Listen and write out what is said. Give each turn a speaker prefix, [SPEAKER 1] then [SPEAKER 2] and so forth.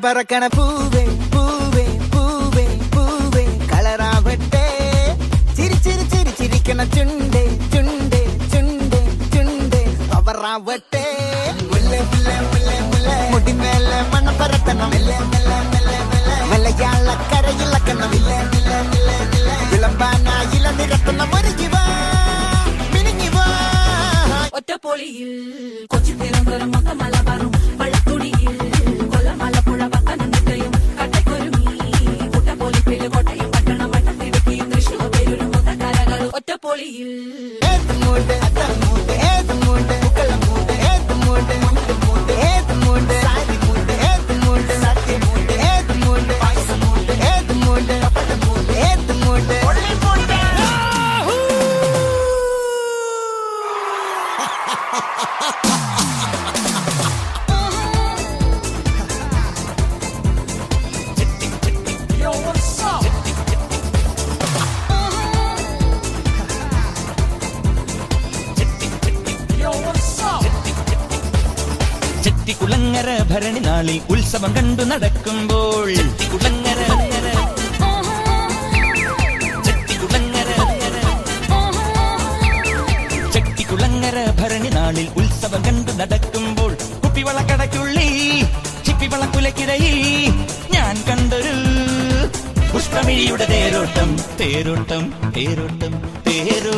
[SPEAKER 1] പറക്കണ പൂവേ പൂവേ പൂവേ പൂവേ കളറാവട്ടെ ചിരി ചിരി ചിരി ചിരിക്കണ ചുണ്ടേ ചുണ്ടേ ചുണ്ടേ ചുണ്ടേ പവറാവട്ടെ മുടി മേലെ മണം പരത്തണം മലയാളക്കരയിളക്കണം വിളമ്പാനായില നിരത്തണം ഒരുങ്ങിവാ മിനിങ്ങിവാ
[SPEAKER 2] ഒറ്റപ്പൊളിയിൽ കൊച്ചി തിരുവനന്തപുരം മൊത്തം മലബാറും വള്ളത്തുടിയിൽ കൊല്ലമലപ്പുഴ പത്തനംതിട്ടയും കട്ടക്കൊരുമി കുട്ടപ്പൊലിപ്പില് കോട്ടയം പട്ടണം വട്ടത്തിടുക്കിയും തൃശ്ശൂർ പേരൂരും മൊത്തക്കരകളും ഒറ്റപ്പൊളിയിൽ
[SPEAKER 3] ചെട്ടിക്കുളങ്ങര ഭരണി നാളിൽ ഉത്സവം കണ്ടു നടക്കുമ്പോൾ ചെട്ടിക്കുളങ്ങര ഭരണി നാളിൽ ഉത്സവം കണ്ടു നടക്കുമ്പോൾ കുപ്പിവളക്കടയ്ക്കുള്ളിൽ ചിപ്പിവളക്കുലക്കിടയിൽ ഞാൻ കണ്ടൊരു പുഷ്പമിഴിയുടെ തേരോട്ടം തേരോട്ടം തേരോട്ടം തേരോ